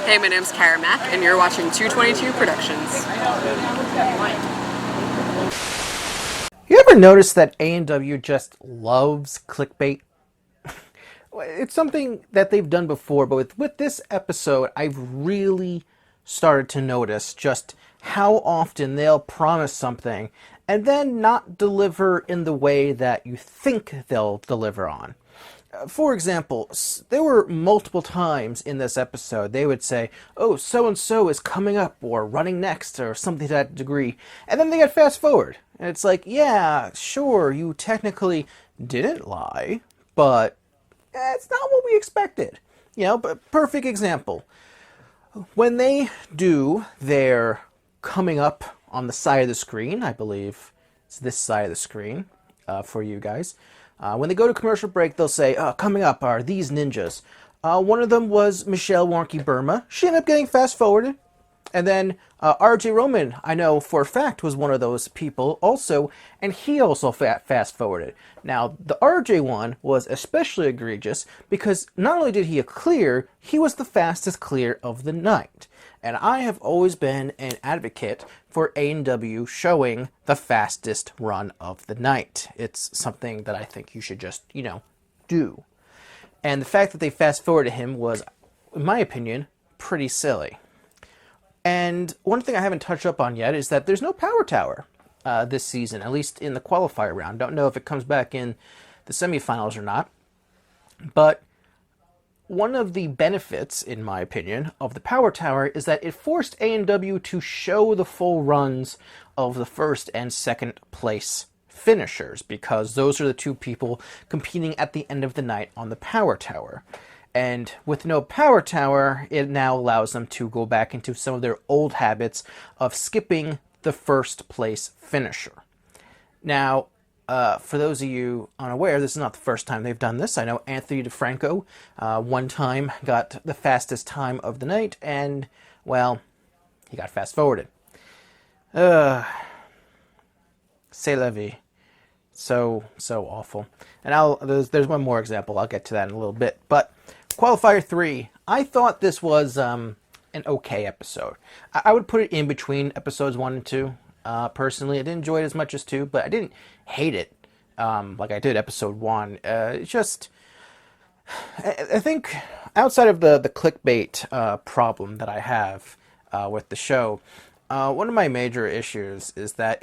Hey, my name's Kara Mack, and you're watching 222 Productions. You ever notice that ANW just loves clickbait? It's something that they've done before, but with this episode, I've really started to notice just how often they'll promise something and then not deliver in the way that you think they'll deliver on. For example, there were multiple times in this episode they would say, oh, so-and-so is coming up or running next or something to that degree, and then they get fast forward. And it's like, yeah, sure, you technically didn't lie, but it's not what we expected. But perfect example. When they do their coming up on the side of the screen, I believe it's this side of the screen for you guys, when they go to commercial break, they'll say, coming up are these ninjas. One of them was Michelle Warnke Burma. She ended up getting fast-forwarded. And then R.J. Roman, I know for a fact, was one of those people also, and he also fast-forwarded. Now, the R.J. one was especially egregious because not only did he clear, he was the fastest clear of the night. And I have always been an advocate for ANW showing the fastest run of the night. It's something that I think you should just, do. And the fact that they fast-forwarded him was, in my opinion, pretty silly. And one thing I haven't touched up on yet is that there's no power tower this season, at least in the qualifier round. Don't know if it comes back in the semifinals or not. But one of the benefits, in my opinion, of the power tower is that it forced ANW to show the full runs of the first and second place finishers, because those are the two people competing at the end of the night on the power tower. And with no power tower, it now allows them to go back into some of their old habits of skipping the first place finisher. Now, for those of you unaware, this is not the first time they've done this. I know Anthony DeFranco one time got the fastest time of the night, and, well, he got fast-forwarded. C'est la vie. So awful. And there's one more example. I'll get to that in a little bit. But Qualifier 3, I thought this was an okay episode. I would put it in between episodes 1 and 2. Personally, I didn't enjoy it as much as 2, but I didn't hate it like I did episode 1. It's just, I think, outside of the clickbait problem that I have with the show, one of my major issues is that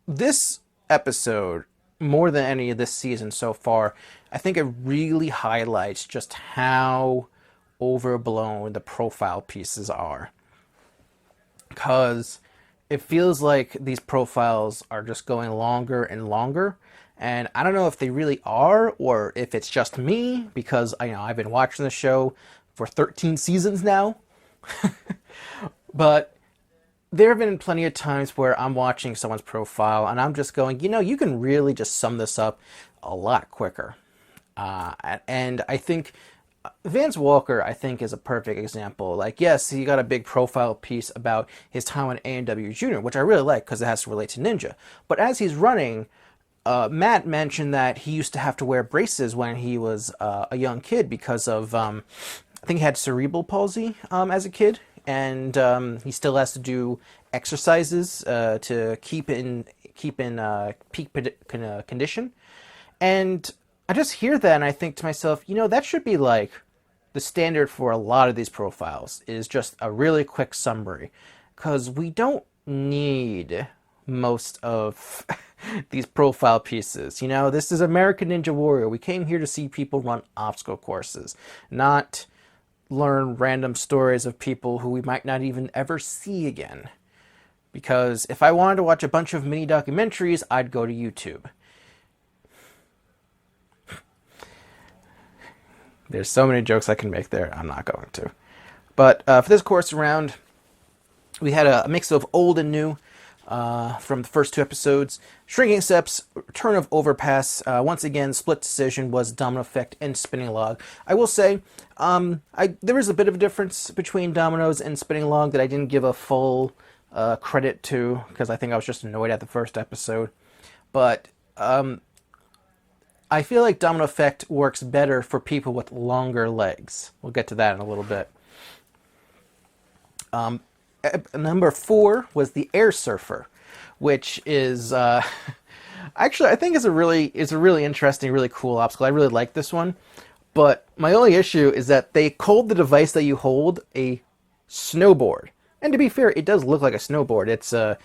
this episode, more than any of this season so far, I think it really highlights just how overblown the profile pieces are. Because it feels like these profiles are just going longer and longer, and I don't know if they really are or if it's just me, because I've been watching the show for 13 seasons now. But there have been plenty of times where I'm watching someone's profile and I'm just going, you can really just sum this up a lot quicker. And I think Vance Walker, is a perfect example. Like, yes, he got a big profile piece about his time on ANW Junior, which I really like because it has to relate to Ninja. But as he's running, Matt mentioned that he used to have to wear braces when he was a young kid because of, I think he had cerebral palsy as a kid. And he still has to do exercises to keep in peak condition. And I just hear that and I think to myself, that should be like the standard for a lot of these profiles, is just a really quick summary. Because we don't need most of these profile pieces. This is American Ninja Warrior. We came here to see people run obstacle courses, not learn random stories of people who we might not even ever see again. Because if I wanted to watch a bunch of mini documentaries, I'd go to YouTube. There's so many jokes I can make there. I'm not going to. But for this course round, we had a mix of old and new from the first 2 episodes. Shrinking Steps, Turn of Overpass. Once again, split decision was Domino Effect and Spinning Log. I will say, there is a bit of a difference between Dominoes and Spinning Log that I didn't give a full credit to, because I think I was just annoyed at the first episode. But I feel like Domino Effect works better for people with longer legs. We'll get to that in a little bit. Number 4 was the Air Surfer, which is actually I think is a really interesting, really cool obstacle. I really like this one, but my only issue is that they called the device that you hold a snowboard. And to be fair, it does look like a snowboard. It's an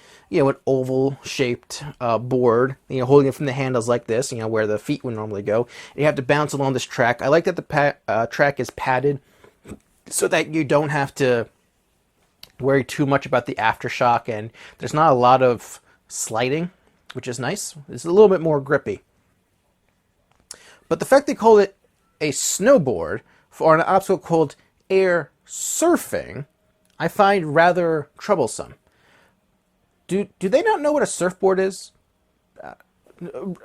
oval-shaped board, holding it from the handles like this, where the feet would normally go. And you have to bounce along this track. I like that the track is padded so that you don't have to worry too much about the aftershock, and there's not a lot of sliding, which is nice. It's a little bit more grippy. But the fact they call it a snowboard for an obstacle called air surfing, I find rather troublesome. Do they not know what a surfboard is?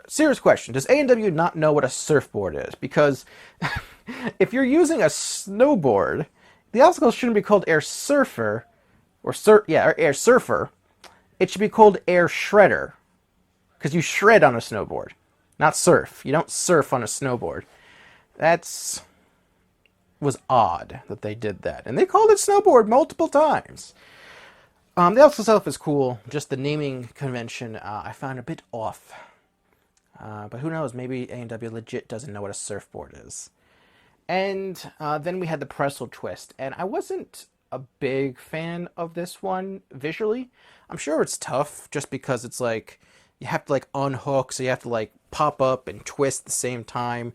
Serious question. Does ANW not know what a surfboard is? Because if you're using a snowboard, the obstacle shouldn't be called air surfer, or air surfer. It should be called air shredder, because you shred on a snowboard, not surf. You don't surf on a snowboard. Was odd that they did that, and they called it snowboard multiple times. The obstacle itself is cool, just the naming convention I found a bit off. But who knows, maybe A&W legit doesn't know what a surfboard is. And then we had the pretzel twist, and I wasn't a big fan of this one visually. I'm sure it's tough just because it's like you have to like unhook, so you have to like pop up and twist at the same time,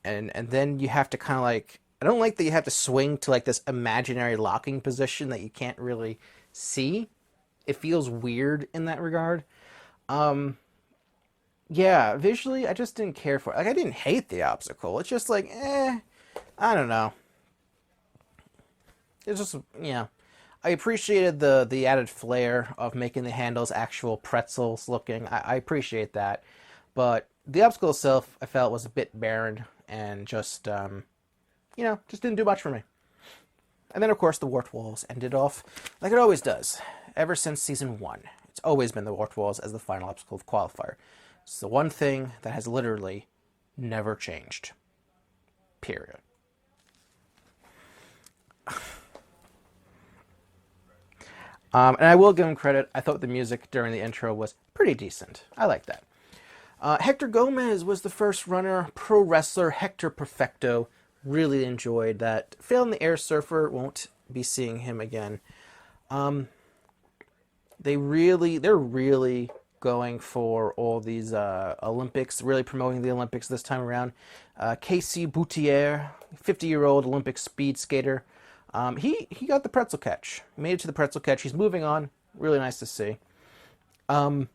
and then you have to kind of like, I don't like that you have to swing to like this imaginary locking position that you can't really see. It feels weird in that regard. Yeah, visually, I just didn't care for it. Like, I didn't hate the obstacle. It's just like, I don't know. It's just, I appreciated the added flair of making the handles actual pretzels looking. I appreciate that. But the obstacle itself, I felt, was a bit barren and just, just didn't do much for me. And then, of course, the warped walls ended off like it always does. Ever since Season 1, it's always been the warped walls as the final obstacle of Qualifier. It's the one thing that has literally never changed. Period. And I will give him credit. I thought the music during the intro was pretty decent. I like that. Hector Gomez was the first runner. Pro wrestler Hector Perfecto. Really enjoyed that. Failed in the air surfer. Won't be seeing him again. They're really going for all these Olympics, really promoting the Olympics this time around. Casey Boutier, 50-year-old Olympic speed skater. He got the pretzel catch. He made it to the pretzel catch. He's moving on. Really nice to see. One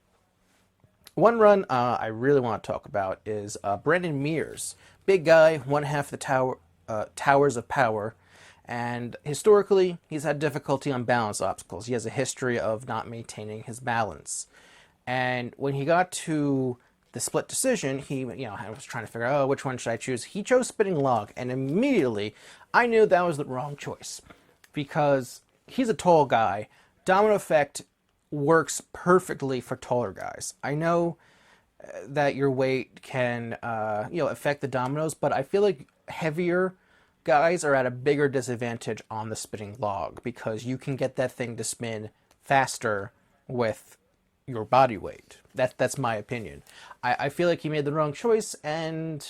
run I really want to talk about is Brandon Mears. Big guy, one half the Towers of Power. And historically, he's had difficulty on balance obstacles. He has a history of not maintaining his balance. And when he got to the split decision, he was trying to figure out, which one should I choose? He chose spinning log, and immediately I knew that was the wrong choice because he's a tall guy. Domino effect works perfectly for taller guys. I know that your weight can affect the dominoes, but I feel like heavier guys are at a bigger disadvantage on the spinning log because you can get that thing to spin faster with your body weight. That's my opinion. I feel like he made the wrong choice, and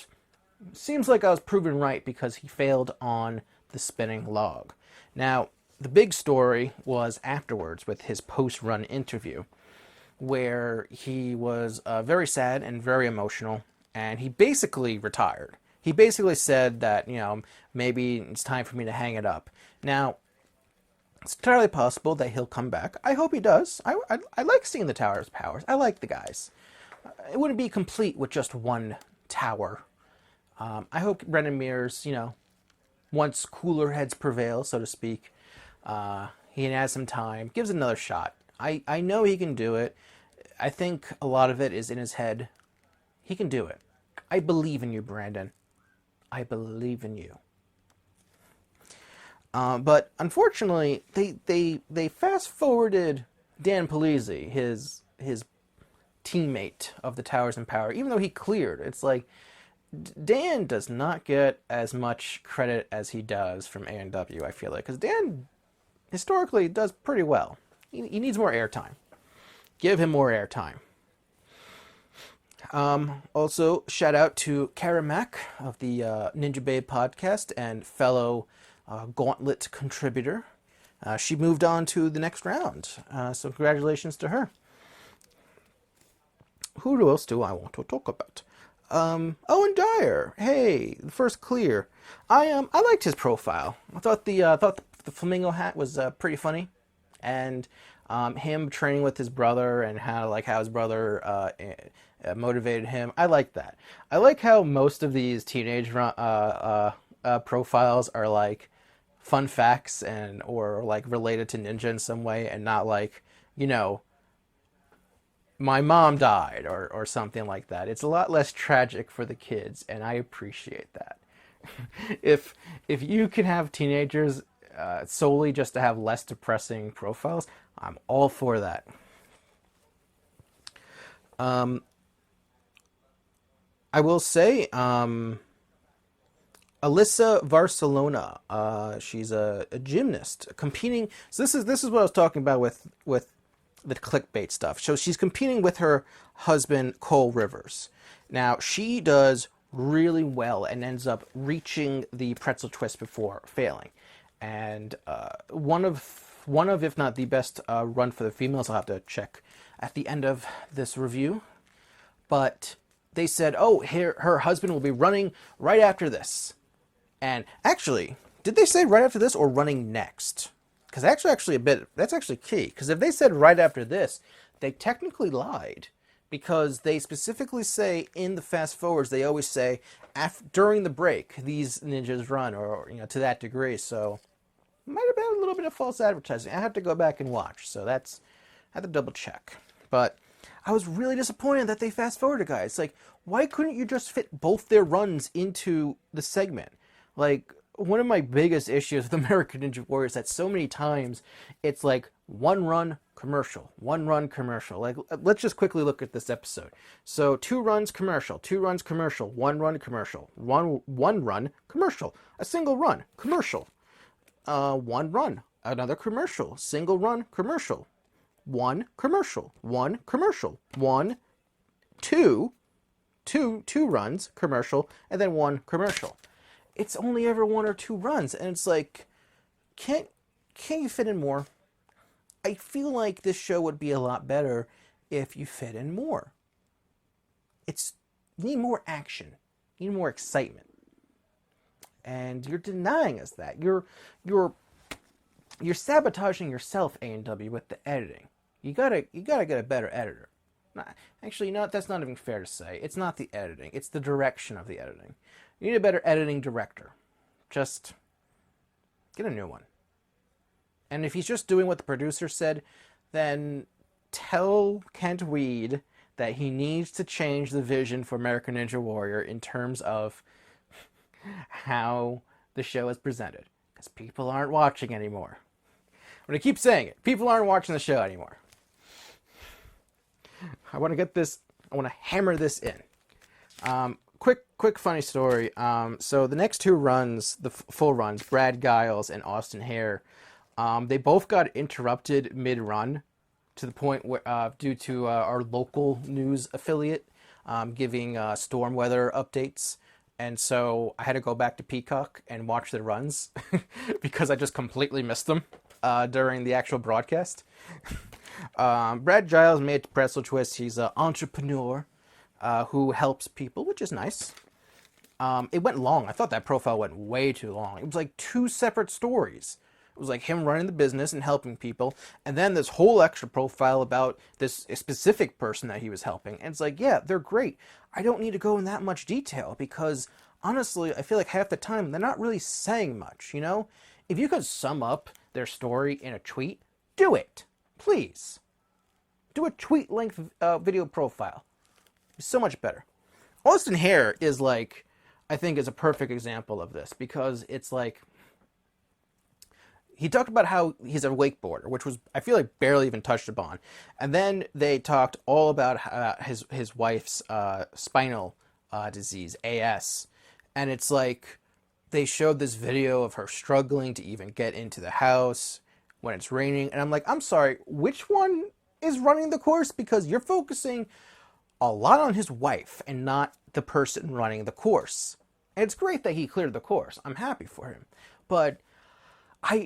seems like I was proven right because he failed on the spinning log. Now, the big story was afterwards with his post-run interview, where he was very sad and very emotional, and he basically retired. He basically said that, maybe it's time for me to hang it up. Now, it's entirely possible that he'll come back. I hope he does. I like seeing the Towers of Powers. I like the guys. It wouldn't be complete with just one tower. I hope Brendan Mears, once cooler heads prevail, so to speak, he has some time, gives it another shot. I know he can do it. I think a lot of it is in his head. He can do it. I believe in you, Brandon. I believe in you. But unfortunately, they fast forwarded Dan Polizzi, his teammate of the Towers and Power, even though he cleared. It's like Dan does not get as much credit as he does from ANW, I feel like, because Dan historically does pretty well. He needs more airtime. Give him more airtime. Also, shout out to Kara Mack of the Ninja Babe podcast and fellow Gauntlet contributor. She moved on to the next round, so congratulations to her. Who else do I want to talk about? Owen Dyer. Hey, the first clear. I liked his profile. I thought the flamingo hat was pretty funny, and him training with his brother and how his brother motivated him. I like that. I like how most of these teenage profiles are like fun facts or like related to ninja in some way, and not like, my mom died or something like that. It's a lot less tragic for the kids, and I appreciate that. if you can have teenagers solely just to have less depressing profiles, I'm all for that. I will say, Alyssa Barcelona, she's a gymnast competing. So this is what I was talking about with the clickbait stuff. So she's competing with her husband, Cole Rivers. Now, she does really well and ends up reaching the pretzel twist before failing. And one of, if not the best run for the females. I'll have to check at the end of this review. But they said, oh, her husband will be running right after this. And actually, did they say right after this or running next? Because that's actually key. Because if they said right after this, they technically lied. Because they specifically say in the fast forwards, they always say during the break, these ninjas run, or to that degree. So might have been a little bit of false advertising. I have to go back and watch. So I have to double check. But I was really disappointed that they fast forwarded, guys. Like, why couldn't you just fit both their runs into the segment? Like, one of my biggest issues with American Ninja Warrior is that so many times it's like one run commercial. Like, let's just quickly look at this episode. So 2 runs commercial, 2 runs commercial, 1 run commercial, one run commercial, a single run commercial, 1 run, another commercial, single run commercial, 1 commercial, 1 commercial, 1, 2 runs commercial, and then 1 commercial. It's only ever 1 or 2 runs, and it's like, can't you fit in more? I feel like this show would be a lot better if you fit in more. You need more action, you need more excitement, and you're denying us that. You're sabotaging yourself, ANW, with the editing. You gotta get a better editor. Actually, that's not even fair to say. It's not the editing, it's the direction of the editing. You need a better editing director. Just get a new one. And if he's just doing what the producer said, then tell Kent Weed that he needs to change the vision for American Ninja Warrior in terms of how the show is presented. Because people aren't watching anymore. I'm going to keep saying it. People aren't watching the show anymore. I want to hammer this in. Quick funny story. So the next 2 runs, the full runs, Brad Giles and Austin Hare, they both got interrupted mid-run to the point where, due to our local news affiliate giving storm weather updates. And so I had to go back to Peacock and watch the runs because I just completely missed them during the actual broadcast. Brad Giles made the pretzel twist. He's an entrepreneur who helps people, which is nice. It went long. I thought that profile went way too long. It was like 2 separate stories. It was like him running the business and helping people, and then this whole extra profile about this specific person that he was helping. And it's like, yeah, they're great. I don't need to go in that much detail because, honestly, I feel like half the time they're not really saying much, If you could sum up their story in a tweet, do it. Please. Do a tweet-length video profile. It's so much better. Austin Hare is like, I think is a perfect example of this because it's like, he talked about how he's a wakeboarder, which was, I feel like, barely even touched upon. And then they talked all about his wife's spinal disease, AS. And it's like, they showed this video of her struggling to even get into the house, when it's raining. And I'm like, I'm sorry, which one is running the course? Because you're focusing a lot on his wife and not the person running the course. And it's great that he cleared the course. I'm happy for him. But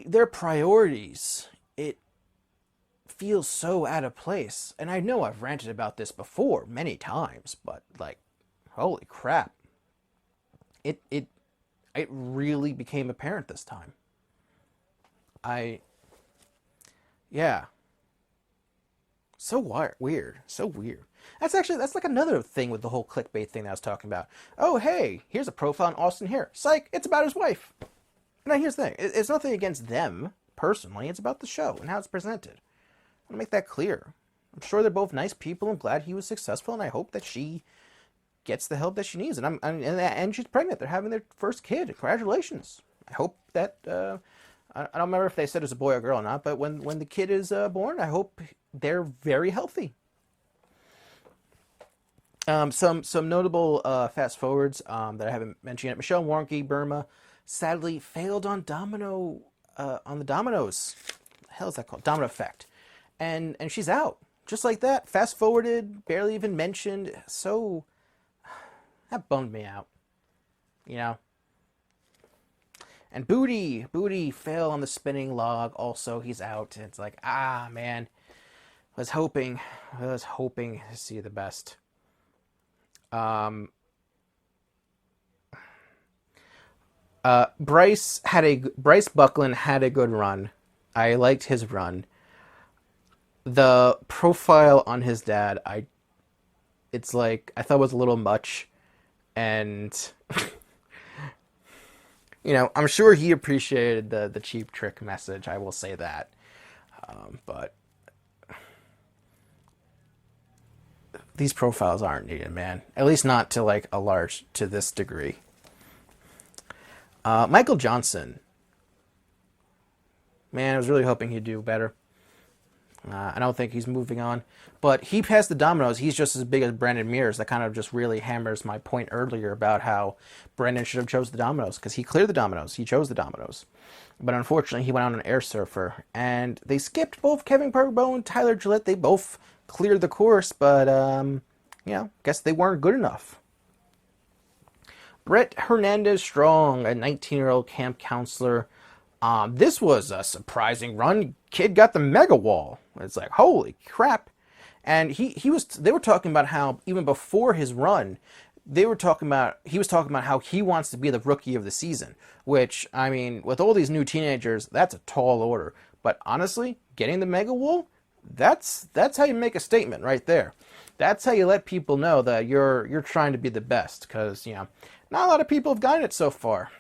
their priorities, it feels so out of place. And I know I've ranted about this before many times, but like, holy crap. It really became apparent this time. Yeah. So weird. So weird. That's like another thing with the whole clickbait thing that I was talking about. Oh, hey, here's a profile on Austin here. Psych, it's about his wife. Now, here's the thing. It's nothing against them, personally. It's about the show and how it's presented. I want to make that clear. I'm sure they're both nice people. I'm glad he was successful, and I hope that she gets the help that she needs. And she's pregnant. They're having their first kid. Congratulations. I hope that... I don't remember if they said it was a boy or girl or not, but when the kid is born, I hope they're very healthy. Some notable fast forwards that I haven't mentioned yet. Michelle Warnke, Burma, sadly failed on the dominoes. What the hell is that called? Domino effect. And she's out. Just like that. Fast forwarded, barely even mentioned. So that bummed me out. You know? And Booty fell on the spinning log. Also, he's out. And it's like, man. I was hoping to see the best. Bryce Buckland had a good run. I liked his run. The profile on his dad, I thought it was a little much, and I'm sure he appreciated the cheap trick message. I will say that, but these profiles aren't needed, man. At least not to this degree. Michael Johnson. Man, I was really hoping he'd do better. I don't think he's moving on. But he passed the dominoes. He's just as big as Brandon Mears. That kind of just really hammers my point earlier about how Brandon should have chose the dominoes. Because he cleared the dominoes. He chose the dominoes. But unfortunately, he went on an air surfer. And they skipped both Kevin Perbone and Tyler Gillette. They both cleared the course. But, guess they weren't good enough. Brett Hernandez-Strong, a 19-year-old camp counselor. This was a surprising run. Kid got the mega wall. It's like, holy crap. And they were talking about how even before his run, he was talking about how he wants to be the rookie of the season, which, I mean, with all these new teenagers, that's a tall order. But honestly, getting the mega wall, that's how you make a statement right there. That's how you let people know that you're trying to be the best, because, not a lot of people have gotten it so far.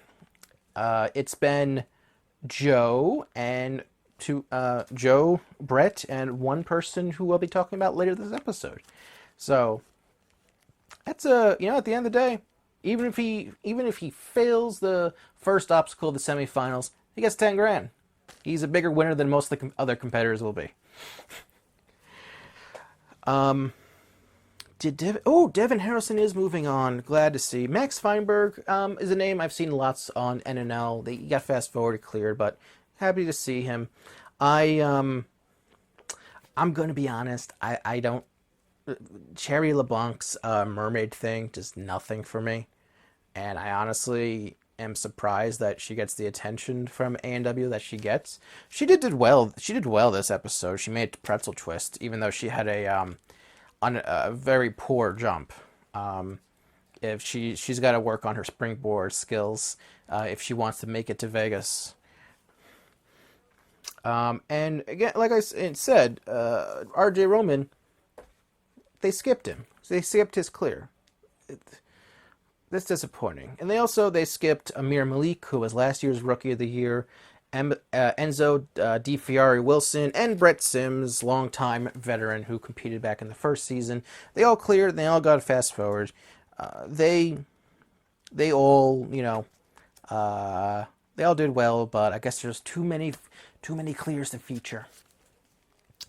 It's been Joe, Brett, and one person who we'll be talking about later this episode. So that's at the end of the day, even if he fails the first obstacle of the semifinals, he gets $10,000. He's a bigger winner than most of the other competitors will be. Devin Harrison is moving on. Glad to see. Max Feinberg is a name I've seen lots on NNL. He got fast forwarded cleared, but happy to see him. I'm going to be honest. I don't... Cherry LeBlanc's mermaid thing, just nothing for me. And I honestly am surprised that she gets the attention from ANW that she gets. She did well. She did well this episode. She made pretzel twist, even though she had a very poor jump. If she's got to work on her springboard skills if she wants to make it to Vegas. And again, like I said, RJ Roman, they skipped him. They skipped his clear. That's disappointing. And they skipped Amir Malik, who was last year's Rookie of the Year, Enzo DiFiore Wilson, and Brett Sims, longtime veteran who competed back in the first season. They all cleared, and they all got fast forward. They all, they all did well, but I guess there's too many clears to feature.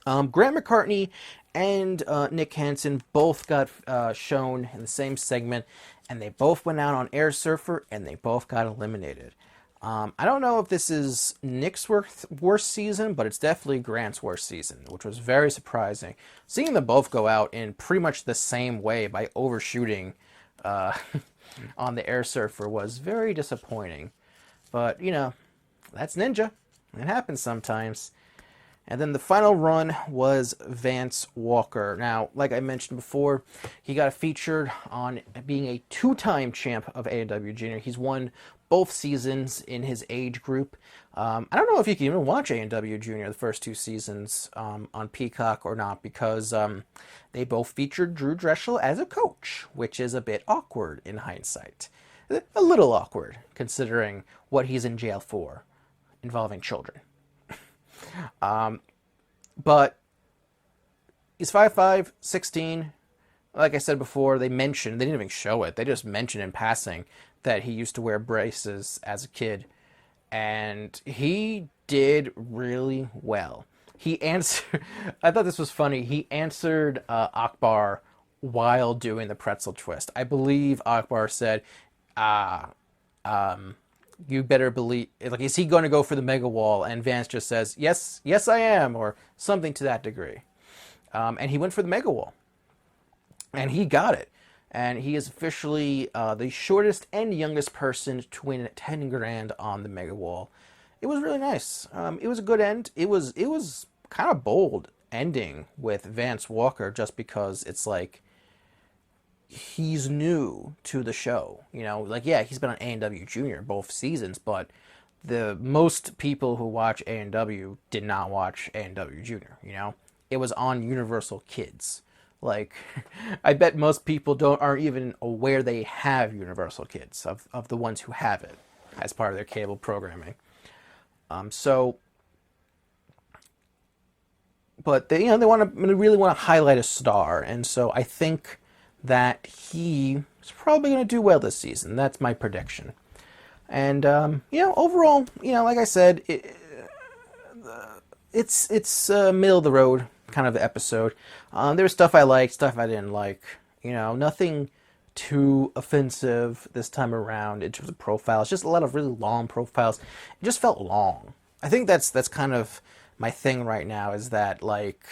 Grant McCartney and Nick Hansen both got shown in the same segment, and they both went out on Air Surfer, and they both got eliminated. I don't know if this is Nick's worst season, but it's definitely Grant's worst season, which was very surprising. Seeing them both go out in pretty much the same way by overshooting uh, on the air surfer was very disappointing. But, that's Ninja. It happens sometimes. And then the final run was Vance Walker. Now, like I mentioned before, he got featured on being a two-time champ of ANW Junior. He's won both seasons in his age group. I don't know if you can even watch ANW Junior the first two seasons on Peacock or not, because they both featured Drew Drechsel as a coach, which is a bit awkward in hindsight. A little awkward, considering what he's in jail for, involving children. But he's 5'5", 16. Like I said before, they didn't even show it. They just mentioned in passing that he used to wear braces as a kid. And he did really well. He answered, I thought this was funny. He answered Akbar while doing the pretzel twist. I believe Akbar said, you better believe, like, is he going to go for the mega wall? And Vance just says, yes, I am, or something to that degree. And he went for the mega wall. And he got it. And he is officially the shortest and youngest person to win 10 grand on the mega wall. It was really nice. It was a good end. It was kind of bold ending with Vance Walker, just because it's like, he's new to the show, he's been on ANW Junior both seasons, but the most people who watch ANW did not watch ANW Junior, it was on Universal Kids. Like, I bet most people aren't even aware they have Universal Kids, of the ones who have it as part of their cable programming. But they really want to highlight a star, and so I think that he is probably going to do well this season. That's my prediction. And overall, like I said, it's a middle of the road kind of episode. There's stuff I liked, stuff I didn't like. Nothing too offensive this time around in terms of profiles. Just a lot of really long profiles. It just felt long. I think that's kind of my thing right now, is that, like,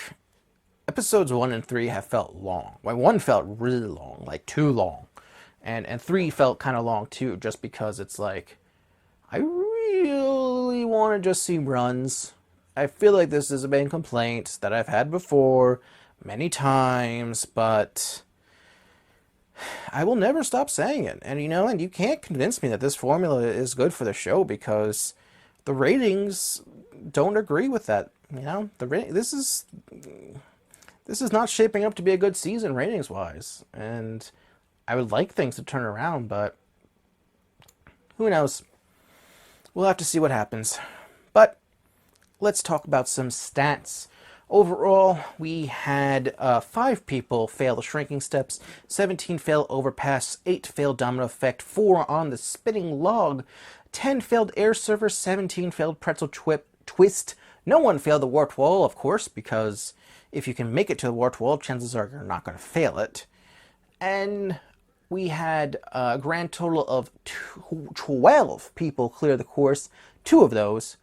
episodes 1 and 3 have felt long. Like, 1 felt really long, like too long. And 3 felt kind of long too, just because it's like, I really want to just see runs. I feel like this is a main complaint that I've had before many times, but I will never stop saying it. And and you can't convince me that this formula is good for the show, because the ratings don't agree with that. This is not shaping up to be a good season ratings-wise, and I would like things to turn around, but who knows? We'll have to see what happens. But let's talk about some stats. Overall, we had 5 people fail the shrinking steps, 17 fail overpass, 8 failed domino effect, 4 on the spinning log, 10 failed air server, 17 failed pretzel twist. No one failed the warped wall, of course, because if you can make it to the warped wall, chances are you're not going to fail it. And we had a grand total of 12 people clear the course. 2 of those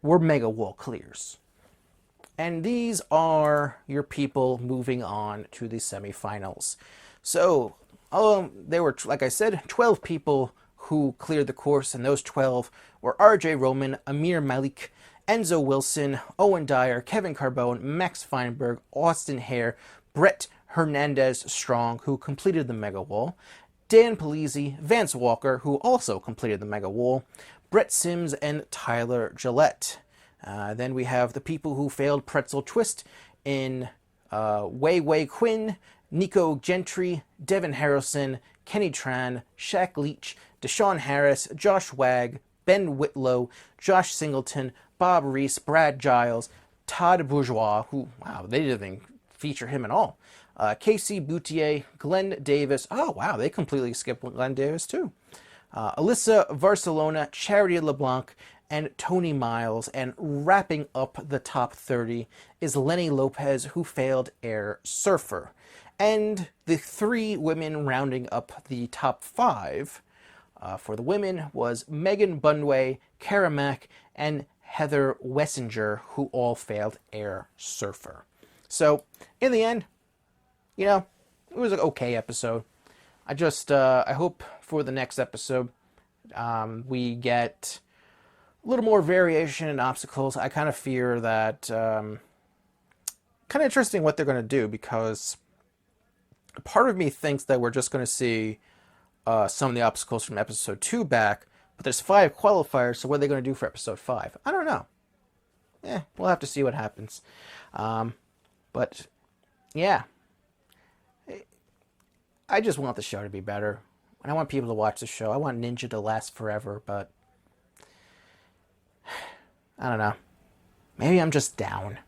were mega wall clears. And these are your people moving on to the semifinals. So, there were, like I said, 12 people who cleared the course, and those 12 were RJ Roman, Amir Malik, Enzo Wilson, Owen Dyer, Kevin Carbone, Max Feinberg, Austin Hare, Brett Hernandez-Strong, who completed the mega wall, Dan Polizzi, Vance Walker, who also completed the mega wall, Brett Sims, and Tyler Gillette. Then we have the people who failed pretzel twist in Wei Wei Quinn, Nico Gentry, Devin Harrison, Kenny Tran, Shaq Leach, Deshaun Harris, Josh Wagg, Ben Whitlow, Josh Singleton, Bob Reese, Brad Giles, Todd Bourgeois, who, wow, they didn't even feature him at all. Casey Boutier, Glenn Davis. Oh, wow, they completely skipped Glenn Davis, too. Alyssa Barcelona, Charity LeBlanc, and Tony Miles. And wrapping up the top 30 is Lenny Lopez, who failed Air Surfer. And the 3 women rounding up the top 5 For the women was Megan Bunway, Kara Mack, and Heather Wessinger, who all failed Air Surfer. So, in the end, you know, it was an okay episode. I hope for the next episode we get a little more variation in obstacles. I kind of fear that, kind of interesting what they're going to do, because part of me thinks that we're just going to see some of the obstacles from episode 2 back, but there's 5 qualifiers, so what are they going to do for episode 5? I don't know. We'll have to see what happens. But, yeah. I just want the show to be better. And I want people to watch the show. I want Ninja to last forever, but I don't know. Maybe I'm just down.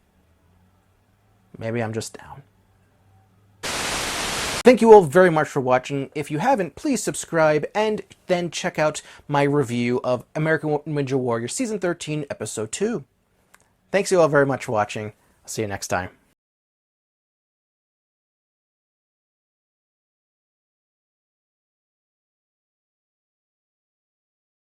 Thank you all very much for watching. If you haven't, please subscribe and then check out my review of American Ninja Warrior Season 13, Episode 2. Thanks you all very much for watching. I'll see you next time.